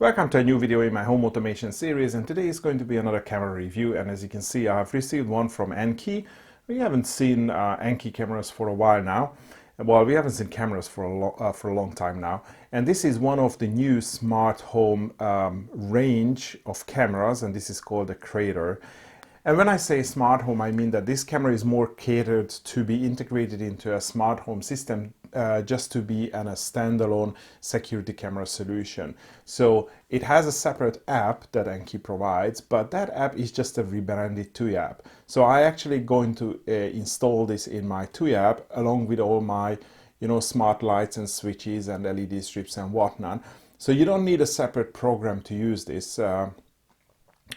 Welcome to a new video in my home automation series, and today is going to be another camera review. And as you can see, I have received one from Annke. We haven't seen Annke cameras for a while now. Well, we haven't seen cameras for a long time now. And this is one of the new smart home range of cameras, and this is called the Crater. And when I say smart home, I mean that this camera is more catered to be integrated into a smart home system, just to be a standalone security camera solution. So it has a separate app that Annke provides, but that app is just a rebranded Tuya app. So I actually going to install this in my Tuya app along with all my smart lights and switches and LED strips and whatnot. So you don't need a separate program to use this,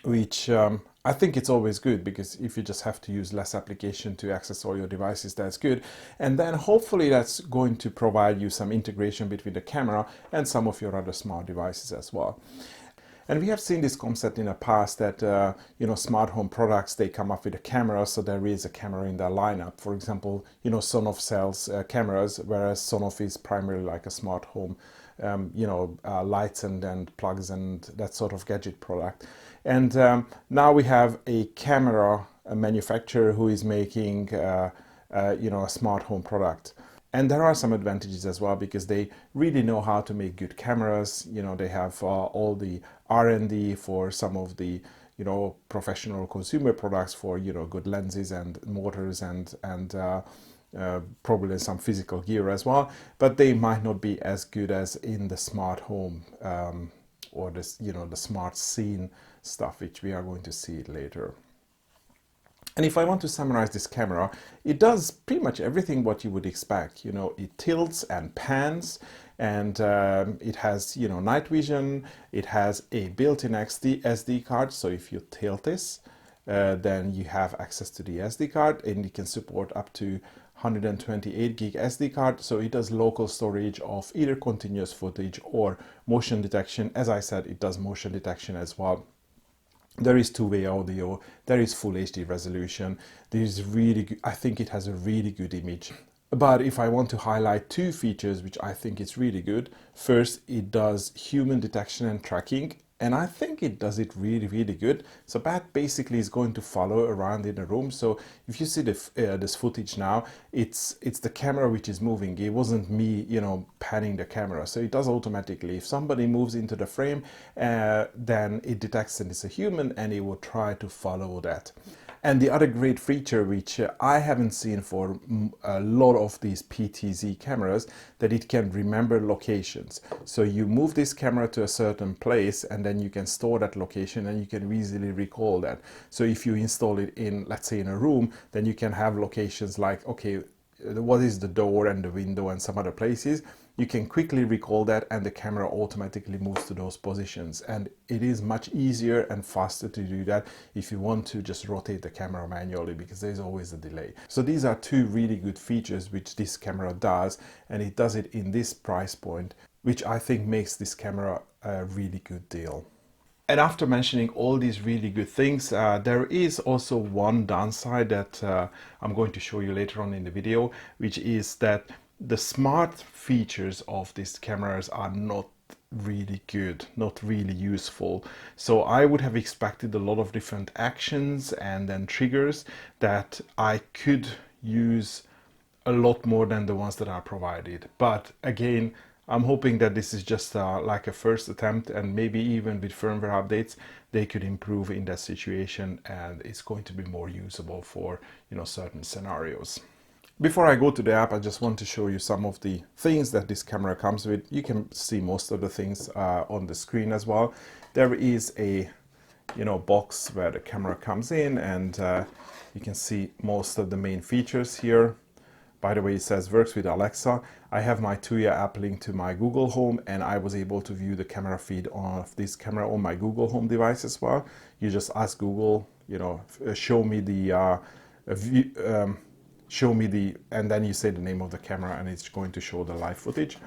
which I think it's always good, because if you just have to use less application to access all your devices, that's good. And then hopefully that's going to provide you some integration between the camera and some of your other smart devices as well. And we have seen this concept in the past that smart home products, they come up with a camera, so there is a camera in their lineup. For example, Sonoff sells cameras, whereas Sonoff is primarily like a smart home lights and plugs and that sort of gadget product. And now we have a camera manufacturer who is making a smart home product. And there are some advantages as well, because they really know how to make good cameras. They have all the R&D for some of the professional consumer products for good lenses and motors and probably some physical gear as well, but they might not be as good as in the smart home or this the smart scene stuff, which we are going to see later. And if I want to summarize this camera, it does pretty much everything what you would expect. It tilts and pans, and it has night vision. It has a built-in SD card, so if you tilt this, then you have access to the SD card, and you can support up to 128 gig SD card, so it does local storage of either continuous footage or motion detection. As I said, it does motion detection as well. There is two-way audio, there is full HD resolution, there is really good, I think it has a really good image. But if I want to highlight two features which I think is really good, first, it does human detection and tracking, and I think it does it really, really good. So that basically is going to follow around in a room. So if you see this footage now, it's the camera which is moving. It wasn't me, panning the camera. So it does automatically. If somebody moves into the frame, then it detects that it's a human, and it will try to follow that. And the other great feature, which I haven't seen for a lot of these PTZ cameras, that it can remember locations. So you move this camera to a certain place, and then you can store that location, and you can easily recall that. So if you install it in, let's say, in a room, then you can have locations like, okay, what is the door and the window and some other places. You can quickly recall that, and the camera automatically moves to those positions. And it is much easier and faster to do that if you want to just rotate the camera manually, because there's always a delay. So these are two really good features which this camera does, and it does it in this price point, which I think makes this camera a really good deal. And after mentioning all these really good things, there is also one downside that I'm going to show you later on in the video, which is that the smart features of these cameras are not really good, not really useful. So I would have expected a lot of different actions and then triggers that I could use a lot more than the ones that are provided. But again, I'm hoping that this is just like a first attempt, and maybe even with firmware updates, they could improve in that situation, and it's going to be more usable for certain scenarios. Before I go to the app, I just want to show you some of the things that this camera comes with. You can see most of the things on the screen as well. There is a box where the camera comes in, and you can see most of the main features here. By the way, it says works with Alexa. I have my Tuya app linked to my Google Home, and I was able to view the camera feed of this camera on my Google Home device as well. You just ask Google, show me the and then you say the name of the camera, and it's going to show the live footage.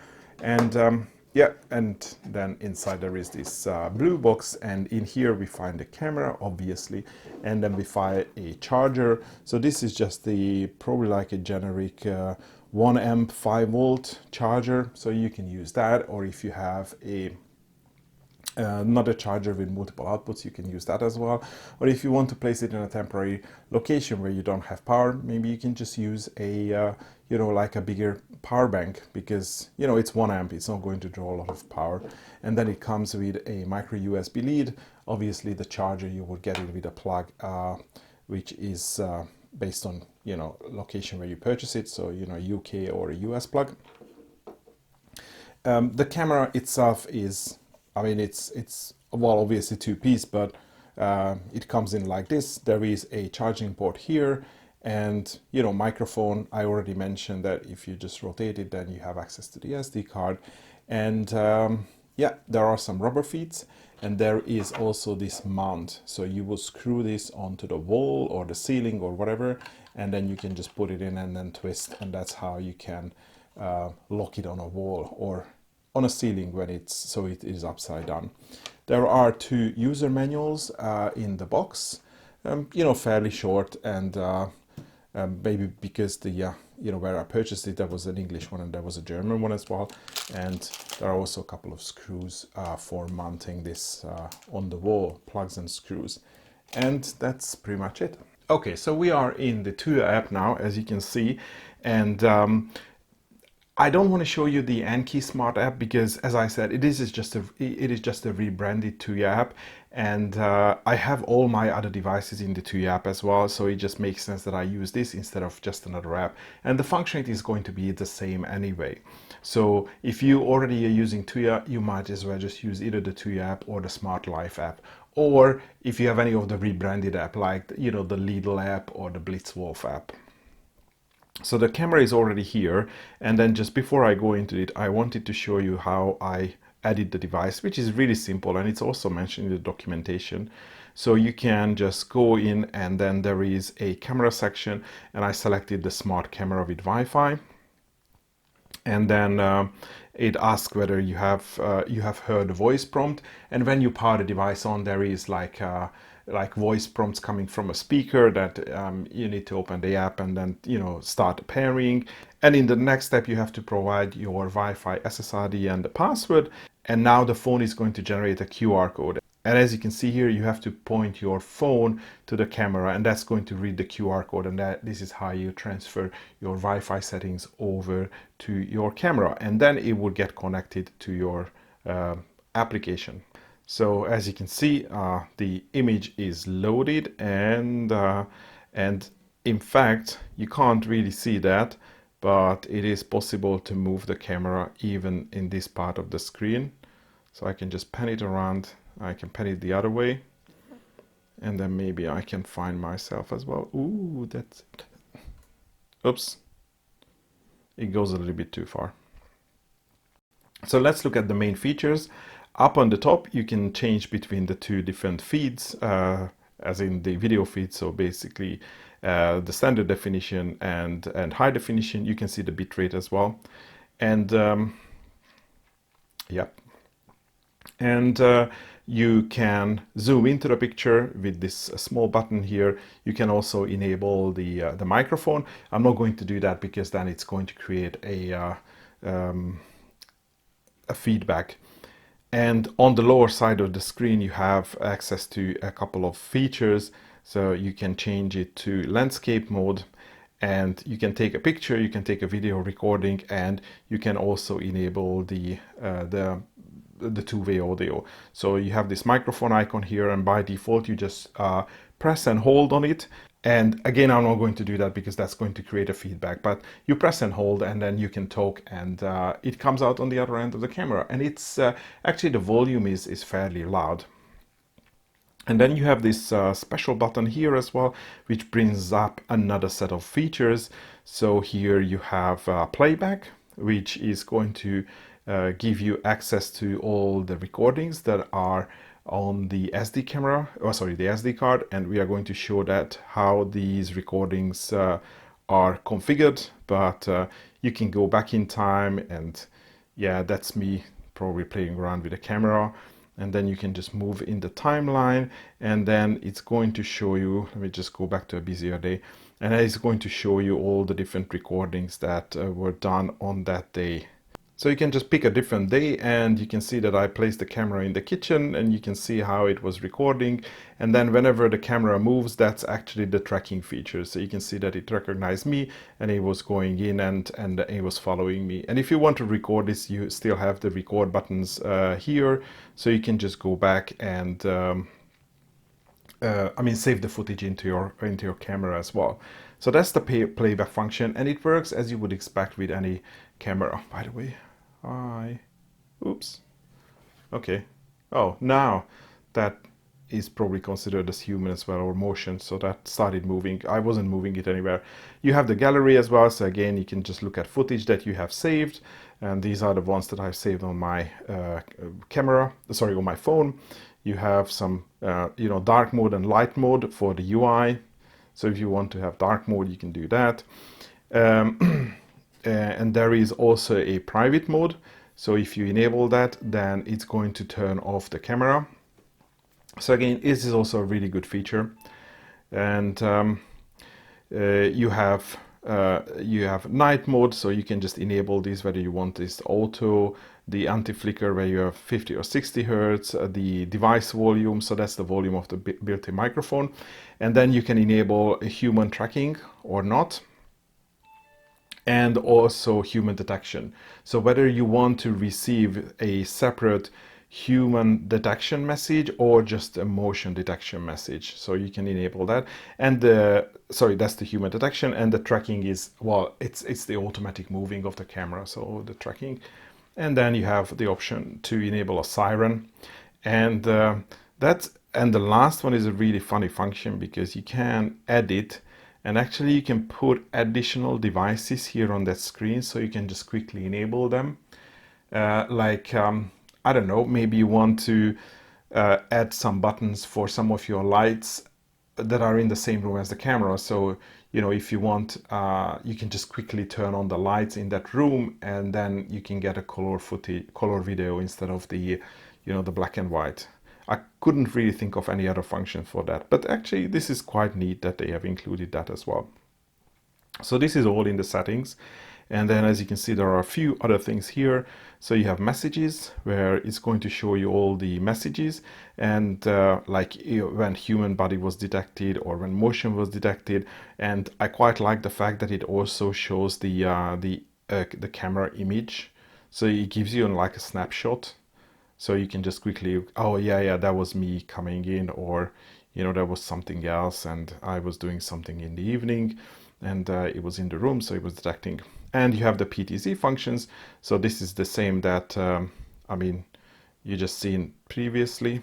And yeah, and then inside there is this blue box, and in here we find the camera, obviously, and then we find a charger. So this is just probably like a generic 1 amp 5 volt charger, so you can use that. Or if you have a Not a charger with multiple outputs, you can use that as well. Or if you want to place it in a temporary location where you don't have power, maybe you can just use a like a bigger power bank, because it's 1 amp, it's not going to draw a lot of power. And then it comes with a micro USB lead. Obviously the charger, you will get it with a plug which is based on location where you purchase it, so UK or a US plug. The camera itself is, it's well, obviously 2-piece, but it comes in like this. There is a charging port here, and microphone. I already mentioned that if you just rotate it, then you have access to the SD card. And yeah, there are some rubber feet, and there is also this mount. So you will screw this onto the wall or the ceiling or whatever, and then you can just put it in and then twist, and that's how you can lock it on a wall or on a ceiling when it is upside down. There are 2 user manuals in the box, fairly short, and maybe because the where I purchased it, there was an English one and there was a German one as well, and there are also a couple of screws for mounting this on the wall, plugs and screws, and that's pretty much it. Okay, so we are in the Tuya app now, as you can see, and I don't want to show you the Annke Smart app because, as I said, it is just a rebranded Tuya app, and I have all my other devices in the Tuya app as well, so it just makes sense that I use this instead of just another app, and the functionality is going to be the same anyway. So if you already are using Tuya, you might as well just use either the Tuya app or the Smart Life app, or if you have any of the rebranded app like the Lidl app or the Blitzwolf app. So the camera is already here, and then just before I go into it, I wanted to show you how I added the device, which is really simple, and it's also mentioned in the documentation. So you can just go in, and then there is a camera section, and I selected the smart camera with Wi-Fi, and then it asks whether you have heard a voice prompt, and when you power the device on, there is like voice prompts coming from a speaker that you need to open the app and then start pairing. And in the next step, you have to provide your Wi-Fi SSID and the password. And now the phone is going to generate a QR code. And as you can see here, you have to point your phone to the camera, and that's going to read the QR code. And this is how you transfer your Wi-Fi settings over to your camera. And then it will get connected to your application. So as you can see, the image is loaded, and in fact, you can't really see that, but it is possible to move the camera even in this part of the screen. So I can just pan it around. I can pan it the other way, and then maybe I can find myself as well. Ooh, that's it. Oops. It goes a little bit too far. So let's look at the main features. Up on the top, you can change between the 2 different feeds, as in the video feed. So basically, the standard definition and high definition. You can see the bitrate as well, and yeah, and you can zoom into the picture with this small button here. You can also enable the microphone. I'm not going to do that because then it's going to create a feedback. And on the lower side of the screen, you have access to a couple of features. So you can change it to landscape mode, and you can take a picture, you can take a video recording, and you can also enable the two-way audio. So you have this microphone icon here, and by default, you just press and hold on it. And again, I'm not going to do that because that's going to create a feedback, but you press and hold, and then you can talk, and it comes out on the other end of the camera. And it's actually, the volume is fairly loud. And then you have this special button here as well, which brings up another set of features. So here you have playback, which is going to give you access to all the recordings that are on the SD camera, the SD card, and we are going to show that how these recordings are configured, but you can go back in time, and yeah, that's me probably playing around with the camera, and then you can just move in the timeline, and then it's going to show you, let me just go back to a busier day, and it's going to show you all the different recordings that were done on that day. So you can just pick a different day, and you can see that I placed the camera in the kitchen, and you can see how it was recording. And then whenever the camera moves, that's actually the tracking feature. So you can see that it recognized me, and it was going in, and it was following me. And if you want to record this, you still have the record buttons here. So you can just go back and save the footage into your camera as well. So that's the playback function, and it works as you would expect with any camera. By the way, oops. Okay. Oh, now that is probably considered as human as well, or motion. So that started moving. I wasn't moving it anywhere. You have the gallery as well. So again, you can just look at footage that you have saved, and these are the ones that I've saved on my on my phone. You have some, dark mode and light mode for the UI. So if you want to have dark mode, you can do that. And there is also a private mode. So if you enable that, then it's going to turn off the camera. So again, this is also a really good feature. And you have night mode, so you can just enable this, whether you want this auto, the anti-flicker where you have 50 or 60 hertz, the device volume, so that's the volume of the built-in microphone. And then you can enable a human tracking or not, and also human detection. So whether you want to receive a separate human detection message or just a motion detection message, so you can enable that. And that's the human detection, and the tracking is, well, it's the automatic moving of the camera, so the tracking. And then you have the option to enable a siren, and the last one is a really funny function, because you can edit, and actually you can put additional devices here on that screen, so you can just quickly enable them. I don't know, maybe you want to add some buttons for some of your lights that are in the same room as the camera. So, if you want, you can just quickly turn on the lights in that room, and then you can get a color video instead of the, the black and white. I couldn't really think of any other function for that, but actually this is quite neat that they have included that as well. So this is all in the settings. And then, as you can see, there are a few other things here. So you have messages, where it's going to show you all the messages, and when human body was detected or when motion was detected. And I quite like the fact that it also shows the camera image. So it gives you like a snapshot. So you can just quickly, oh yeah, that was me coming in, or there was something else, and I was doing something in the evening, and it was in the room, so it was detecting. And you have the PTZ functions. So this is the same that you just seen previously.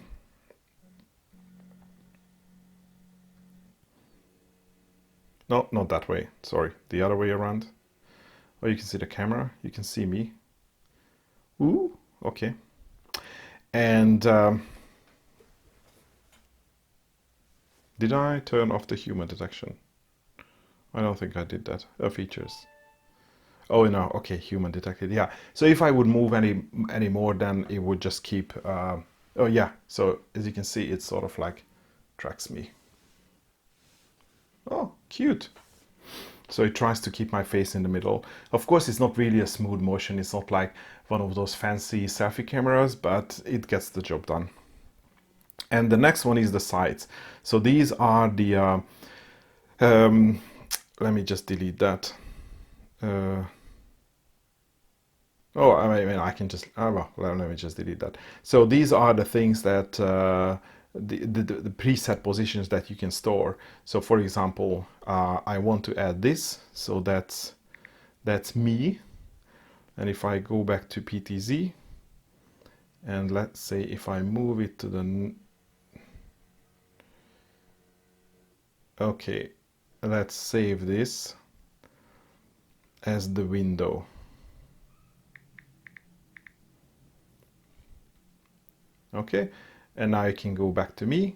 No, not that way. Sorry, the other way around. Oh, you can see the camera. You can see me. Ooh, okay. And did I turn off the human detection? I don't think I did that. Features. Oh no, okay, human detected. Yeah. So if I would move any more, then it would just keep. Oh yeah. So as you can see, it sort of like tracks me. Oh, cute. So it tries to keep my face in the middle. Of course, it's not really a smooth motion. It's not like one of those fancy selfie cameras, but it gets the job done. And the next one is the sides. So these are the, let me just delete that. I can just, let me just delete that. So these are the things that, the preset positions that you can store. So for example, I want to add this, so that's me. And if I go back to PTZ, and let's say if I move it to the, okay, let's save this as the window. Okay, and now I can go back to me,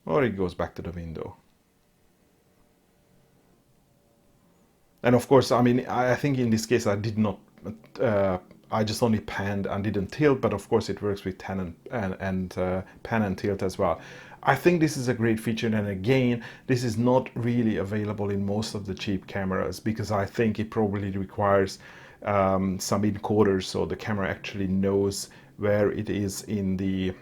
or it goes back to the window. And of course, I think in this case I did not, I just only panned and didn't tilt, but of course it works with pan and tilt as well. I think this is a great feature, and again, this is not really available in most of the cheap cameras because I think it probably requires some encoders so the camera actually knows where it is in the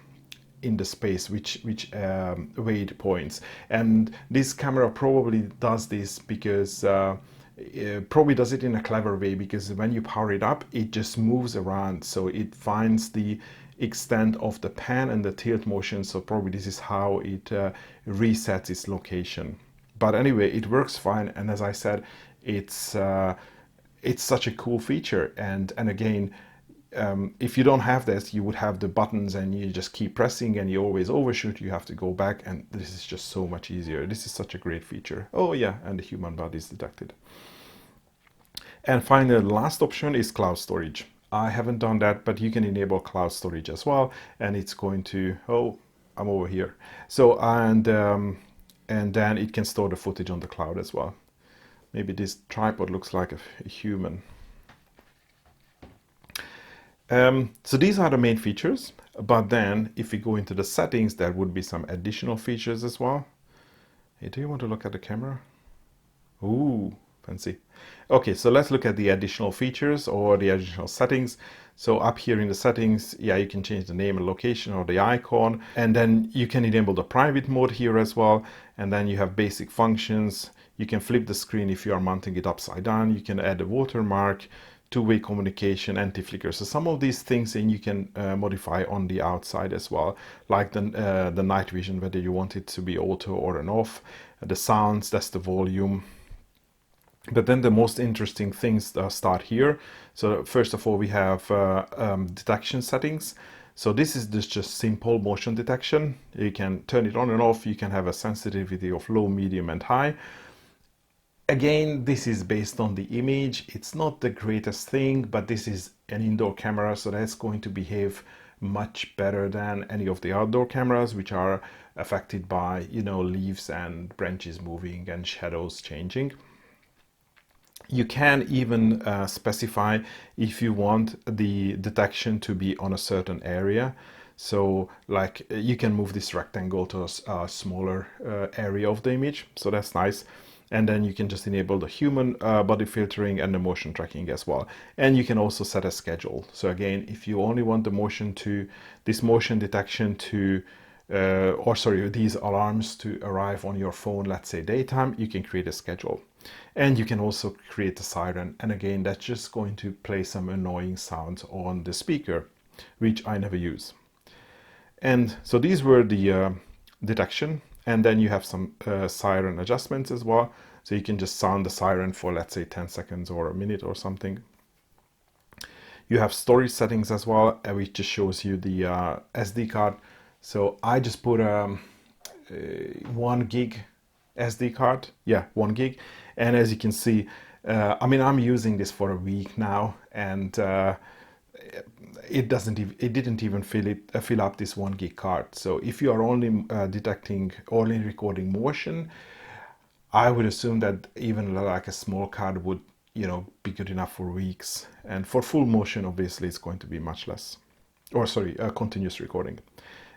space, which way it points. And this camera probably does this because it probably does it in a clever way, because when you power it up, it just moves around, so it finds the extent of the pan and the tilt motion. So probably this is how it resets its location. But anyway, it works fine, and as I said, it's such a cool feature. And again, if you don't have this, you would have the buttons and you just keep pressing and you always overshoot. You have to go back, and this is just so much easier. This is such a great feature. Oh yeah, and the human body is detected. And finally, the last option is cloud storage. I haven't done that, but you can enable cloud storage as well, and it's going to, oh, I'm over here. So, and then it can store the footage on the cloud as well. Maybe this tripod looks like a human. So these are the main features, but then if we go into the settings, there would be some additional features as well. Hey, do you want to look at the camera? Ooh, fancy. Okay, so let's look at the additional features or the additional settings. So up here in the settings, yeah, you can change the name and location or the icon, and then you can enable the private mode here as well. And then you have basic functions. You can flip the screen if you are mounting it upside down. You can add a watermark, two-way communication, anti-flicker. So some of these things and you can modify on the outside as well, like the night vision, whether you want it to be auto or an off. The sounds, that's the volume. But then the most interesting things start here. So first of all, we have detection settings. So this is just simple motion detection. You can turn it on and off. You can have a sensitivity of low, medium, and high. Again, this is based on the image. It's not the greatest thing, but this is an indoor camera, so that's going to behave much better than any of the outdoor cameras, which are affected by, you know, leaves and branches moving and shadows changing. You can even specify if you want the detection to be on a certain area. So like you can move this rectangle to a smaller area of the image. So that's nice. And then you can just enable the human body filtering and the motion tracking as well. And you can also set a schedule. So again, if you only want the this motion detection to, these alarms to arrive on your phone, let's say daytime, you can create a schedule. And you can also create a siren. And again, that's just going to play some annoying sounds on the speaker, which I never use. And so these were the detection. And then you have some siren adjustments as well. So you can just sound the siren for, let's say, 10 seconds or a minute or something. You have storage settings as well, which just shows you the SD card. So I just put 1 gig SD card. Yeah, 1 gig. And as you can see, I mean, I'm using this for a week now, and it didn't even fill up this 1 gig card. So if you are only only recording motion, I would assume that even like a small card would, you know, be good enough for weeks. And for full motion, obviously, it's going to be much less. Or sorry, continuous recording.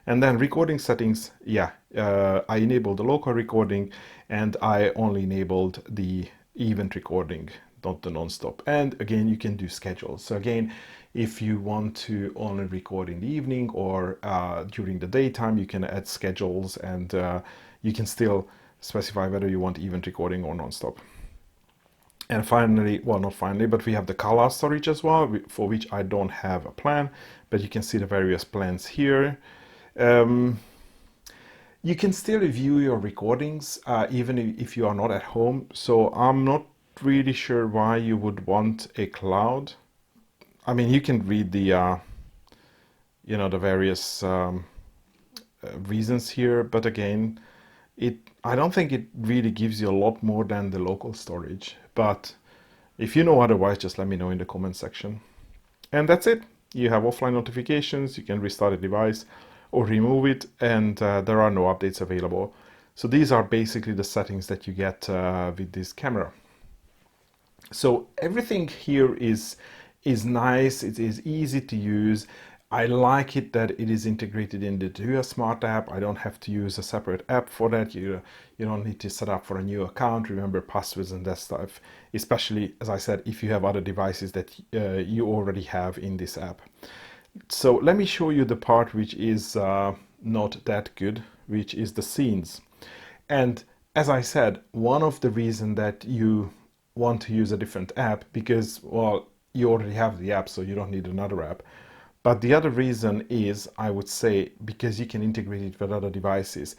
And then recording settings, yeah, I enabled the local recording, and I only enabled the event recording, not the non-stop. And again, you can do schedules. So again, if you want to only record in the evening or during the daytime, you can add schedules, and you can still specify whether you want event recording or non-stop. And finally, well, not finally, but we have the color storage as well, for which I don't have a plan, but you can see the various plans here. You can still review your recordings even if you are not at home. So I'm not really sure why you would want a cloud. I mean, you can read the, you know, the various reasons here, but again, I don't think it really gives you a lot more than the local storage. But if you know otherwise, just let me know in the comment section. And that's it. You have offline notifications. You can restart the device or remove it, and there are no updates available. So these are basically the settings that you get with this camera. So everything here is nice. It is easy to use. I like it that it is integrated in the Tuya Smart app. I don't have to use a separate app for that. You don't need to set up for a new account, remember passwords and that stuff, especially, as I said, if you have other devices that you already have in this app. So let me show you the part which is not that good, which is the scenes. And as I said, one of the reasons that you want to use a different app, because, well, you already have the app, so you don't need another app. But the other reason is, I would say, because you can integrate it with other devices.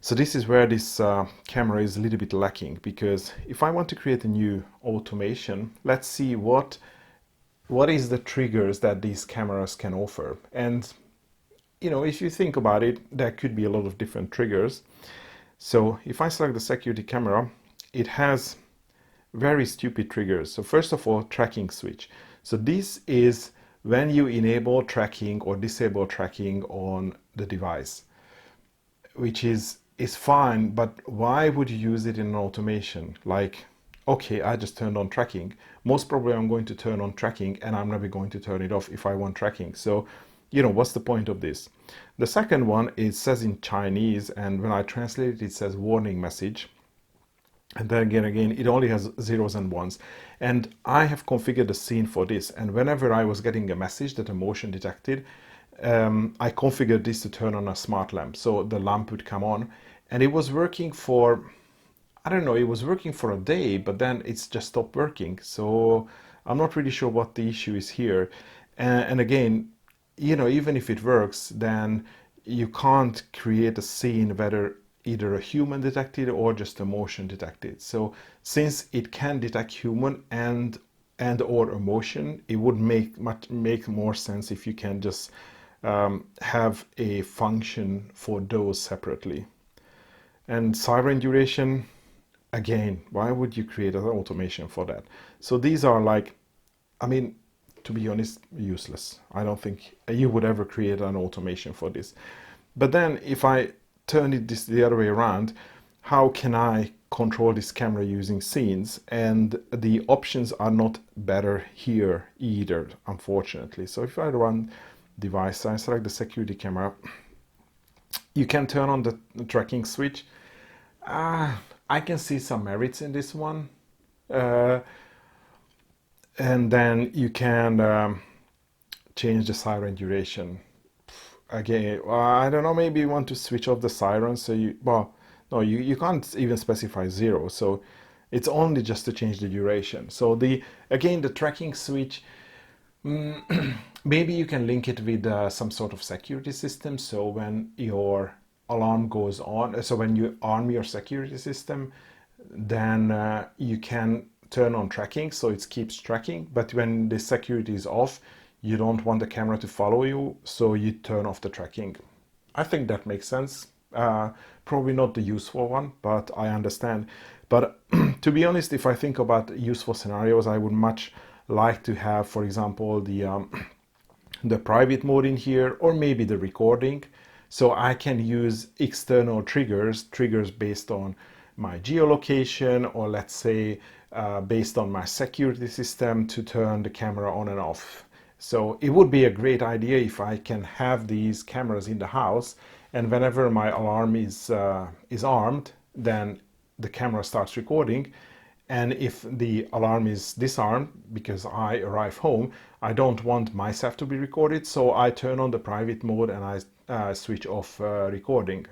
So this is where this camera is a little bit lacking, because if I want to create a new automation, let's see what is the triggers that these cameras can offer. And if you think about it, there could be a lot of different triggers. So if I select the security camera, it has very stupid triggers. So first of all, tracking switch. So this is when you enable tracking or disable tracking on the device, which is fine, but why would you use it in an automation? Like, okay, I just turned on tracking. Most probably I'm going to turn on tracking and I'm never going to turn it off if I want tracking. So, what's the point of this? The second one, it says in Chinese, and when I translate it, it says warning message. And then again, it only has zeros and ones. And I have configured a scene for this. And whenever I was getting a message that a motion detected, I configured this to turn on a smart lamp. So the lamp would come on, and it was working for, I don't know, it was working for a day, but then it's just stopped working. So I'm not really sure what the issue is here. And again, even if it works, then you can't create a scene whether either a human detected or just a motion detected. So since it can detect human and or a motion, it would make more sense if you can just have a function for those separately. And siren duration, again, why would you create an automation for that? So these are like, I mean, to be honest, useless. I don't think you would ever create an automation for this. But then if I turn it the other way around, how can I control this camera using scenes? And the options are not better here either, unfortunately. So if I run device, I select the security camera, you can turn on the tracking switch. I can see some merits in this one. And then you can change the siren duration. Again, I don't know, maybe you want to switch off the siren, so no, you can't even specify zero, so it's only just to change the duration. So the tracking switch, maybe you can link it with some sort of security system, so when your alarm goes on, so when you arm your security system, then you can turn on tracking, so it keeps tracking, but when the security is off, you don't want the camera to follow you, so you turn off the tracking. I think that makes sense. Probably not the useful one, but I understand. But to be honest, if I think about useful scenarios, I would much like to have, for example, the private mode in here, or maybe the recording. So I can use external triggers based on my geolocation, or let's say based on my security system, to turn the camera on and off. So it would be a great idea if I can have these cameras in the house, and whenever my alarm is armed, then the camera starts recording. And if the alarm is disarmed because I arrive home, I don't want myself to be recorded, so I turn on the private mode and I switch off recording.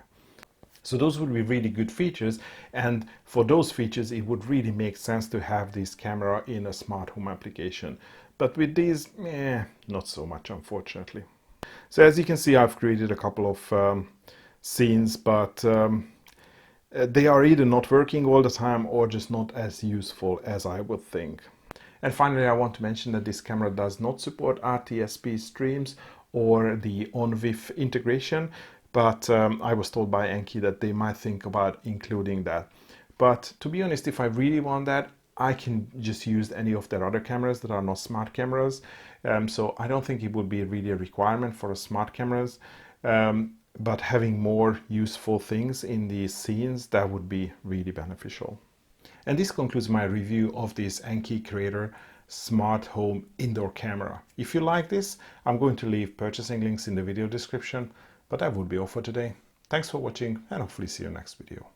So those would be really good features, and for those features it would really make sense to have this camera in a smart home application. But with these, not so much, unfortunately. So as you can see, I've created a couple of scenes, but they are either not working all the time or just not as useful as I would think. And finally, I want to mention that this camera does not support RTSP streams or the OnVIF integration, but I was told by Annke that they might think about including that. But to be honest, if I really want that, I can just use any of their other cameras that are not smart cameras. So I don't think it would be really a requirement for a smart cameras. But having more useful things in these scenes, that would be really beneficial. And this concludes my review of this Annke Crater smart home indoor camera. If you like this, I'm going to leave purchasing links in the video description, but that would be all for today. Thanks for watching and hopefully see you next video.